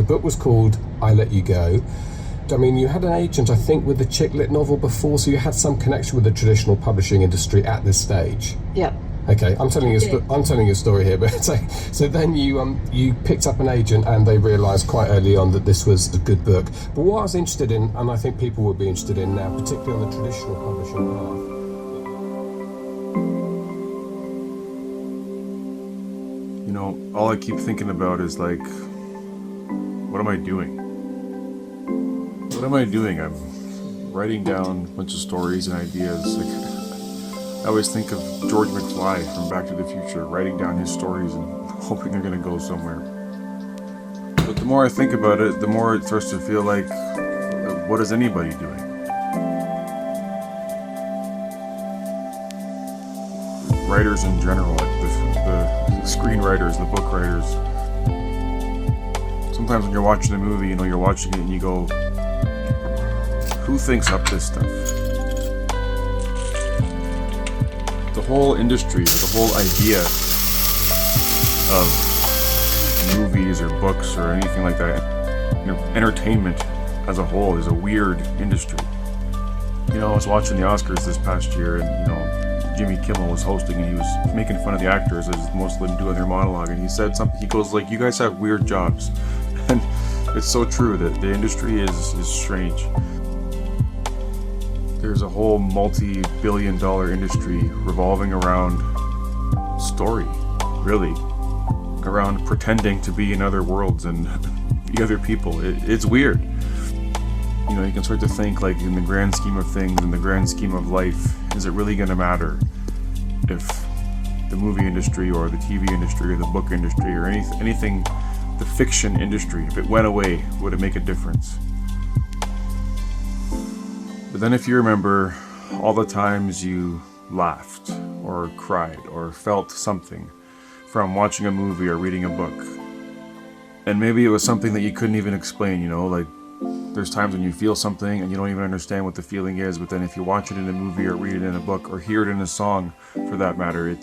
The book was called I Let You Go. I mean, you had an agent, I think, with the chick lit novel before, so you had some connection with the traditional publishing industry at this stage. Yeah. Okay, I'm telling you a story here, but so then you picked up an agent and they realised quite early on that this was a good book. But what I was interested in, and I think people would be interested in now, particularly on the traditional publishing path. You know, all I keep thinking about is like, what am I doing? What am I doing? I'm writing down a bunch of stories and ideas. Like, I always think of George McFly from Back to the Future, writing down his stories and hoping they're going to go somewhere. But the more I think about it, the more it starts to feel like, what is anybody doing? Writers in general, like the screenwriters, the book writers. Sometimes when you're watching a movie, you know, you're watching it and you go, who thinks up this stuff? The whole industry, the whole idea of movies or books or anything like that, you know, entertainment as a whole is a weird industry. You know, I was watching the Oscars this past year and, you know, Jimmy Kimmel was hosting and he was making fun of the actors as most of them do in their monologue, and he said something, he goes like, you guys have weird jobs. And it's so true that the industry is strange. There's a whole multi-billion-dollar industry revolving around story, really, around pretending to be in other worlds and be other people. It's weird. You know, you can start to think, like, in the grand scheme of things, in the grand scheme of life, is it really going to matter if the movie industry or the TV industry or the book industry or anything, the fiction industry, if it went away, would it make a difference? But then if you remember all the times you laughed or cried or felt something from watching a movie or reading a book, and maybe it was something that you couldn't even explain, you know, like there's times when you feel something and you don't even understand what the feeling is, but then if you watch it in a movie or read it in a book or hear it in a song, for that matter,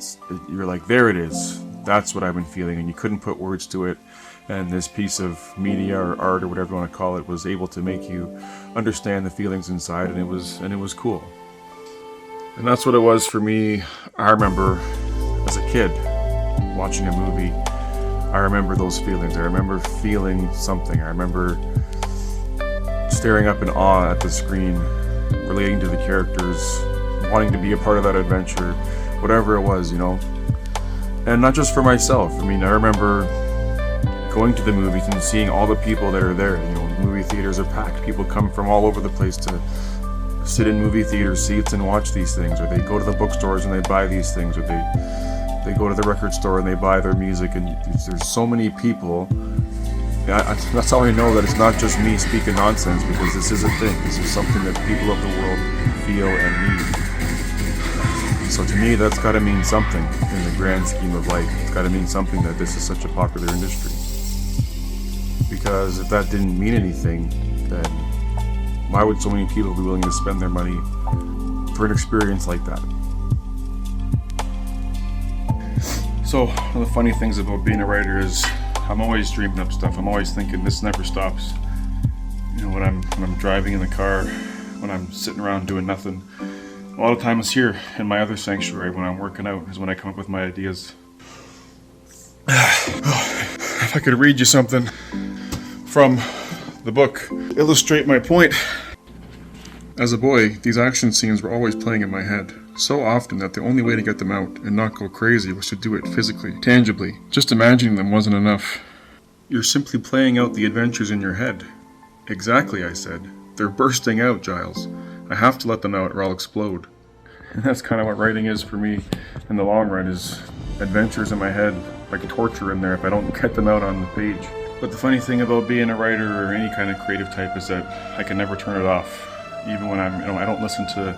you're like, there it is, that's what I've been feeling, and you couldn't put words to it. And this piece of media or art or whatever you want to call it was able to make you understand the feelings inside, and it was cool. And that's what it was for me. I remember as a kid watching a movie, I remember those feelings. I remember feeling something. I remember staring up in awe at the screen, relating to the characters, wanting to be a part of that adventure, whatever it was, you know. And not just for myself. I mean, I remember going to the movies and seeing all the people that are there. You know, movie theaters are packed. People come from all over the place to sit in movie theater seats and watch these things, or they go to the bookstores and they buy these things, or they go to the record store and they buy their music, and there's so many people. That's how I know that it's not just me speaking nonsense, because this is a thing. This is something that people of the world feel and need. So to me, that's got to mean something in the grand scheme of life. It's got to mean something that this is such a popular industry. Because if that didn't mean anything, then why would so many people be willing to spend their money for an experience like that? So one of the funny things about being a writer is I'm always dreaming up stuff. I'm always thinking this never stops. You know, when I'm driving in the car, when I'm sitting around doing nothing. A lot of times here in my other sanctuary when I'm working out is when I come up with my ideas. If I could read you something from the book, illustrate my point. As a boy, these action scenes were always playing in my head, so often that the only way to get them out and not go crazy was to do it physically, tangibly. Just imagining them wasn't enough. You're simply playing out the adventures in your head. Exactly, I said. They're bursting out, Giles. I have to let them out or I'll explode. And that's kind of what writing is for me in the long run, is adventures in my head, like torture in there if I don't get them out on the page. But the funny thing about being a writer or any kind of creative type is that I can never turn it off. Even when I don't listen to,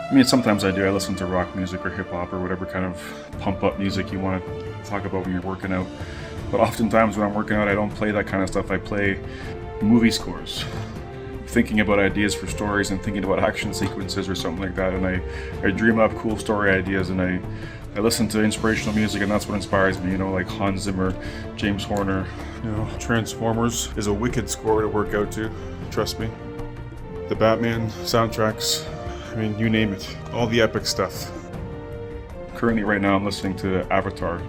I mean, sometimes I do. I listen to rock music or hip hop or whatever kind of pump up music you want to talk about when you're working out. But oftentimes when I'm working out, I don't play that kind of stuff. I play movie scores, thinking about ideas for stories and thinking about action sequences or something like that. And I dream up cool story ideas and I I listen to inspirational music, and that's what inspires me, like Hans Zimmer, James Horner. Transformers is a wicked score to work out to, trust me. The Batman soundtracks, you name it, all the epic stuff. Currently right now I'm listening to Avatar.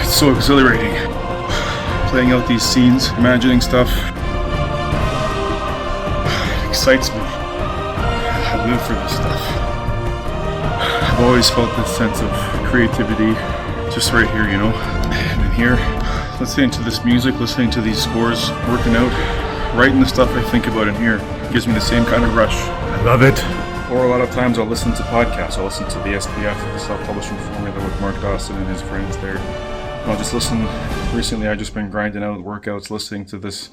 It's so exhilarating. Playing out these scenes, imagining stuff. It excites me. I live for this stuff. I've always felt this sense of creativity just right here, And in here, listening to this music, listening to these scores, working out, writing the stuff I think about in here gives me the same kind of rush. I love it. Or a lot of times I'll listen to podcasts. I'll listen to the SPF, the Self-Publishing Formula with Mark Dawson and his friends there. And I'll just listen. Recently I've just been grinding out workouts, listening to this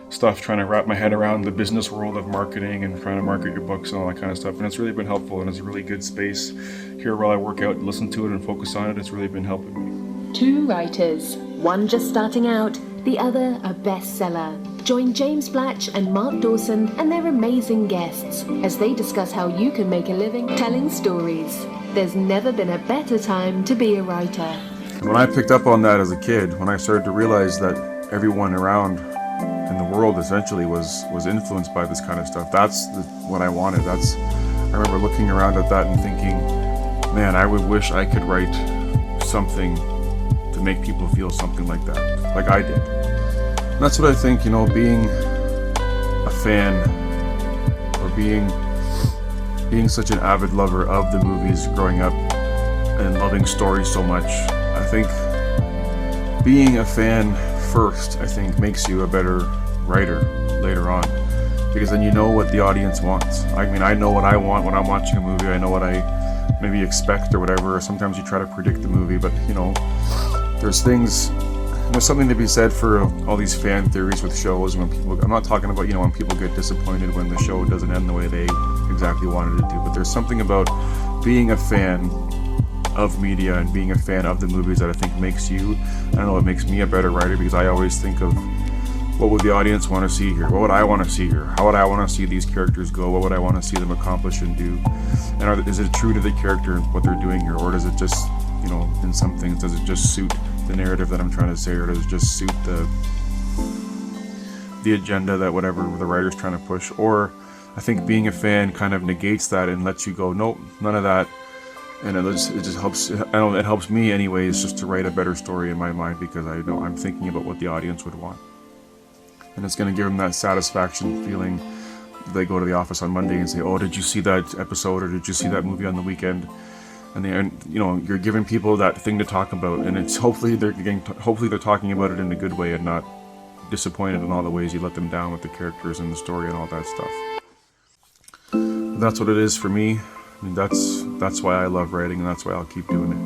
stuff, trying to wrap my head around the business world of marketing and trying to market your books and all that kind of stuff. And it's really been helpful, and it's a really good space here while I work out and listen to it and focus on it. It's really been helping me. Two writers, one just starting out, the other a bestseller. Join James Blatch and Mark Dawson and their amazing guests as they discuss how you can make a living telling stories. There's never been a better time to be a writer. When I picked up on that as a kid, when I started to realize that everyone around in the world essentially was influenced by this kind of stuff, that's what I wanted. I remember looking around at that and thinking, man, I would wish I could write something to make people feel something like that, like I did. And that's what I think, being a fan or being such an avid lover of the movies growing up and loving stories so much. I think being a fan first, makes you a better writer later on, because then you know what the audience wants. I know what I want when I'm watching a movie. I know what I maybe expect or whatever. Sometimes you try to predict the movie, but there's something to be said for all these fan theories with shows. I'm not talking about when people get disappointed when the show doesn't end the way they exactly wanted it to, but there's something about being a fan of media and being a fan of the movies that I think makes you, it makes me a better writer, because I always think of what would the audience want to see here? What would I want to see here? How would I want to see these characters go? What would I want to see them accomplish and do? And is it true to the character and what they're doing here? Or does it just, in some things, does it just suit the narrative that I'm trying to say? Or does it just suit the agenda that whatever the writer's trying to push? Or I think being a fan kind of negates that and lets you go, nope, none of that. And it just helps, it helps me anyways, just to write a better story in my mind, because I know I'm thinking about what the audience would want. And it's going to give them that satisfaction feeling. They go to the office on Monday and say, oh, did you see that episode, or did you see that movie on the weekend? And you're giving people that thing to talk about, and it's hopefully they're talking about it in a good way and not disappointed in all the ways you let them down with the characters and the story and all that stuff. That's what it is for me. That's why I love writing, and that's why I'll keep doing it.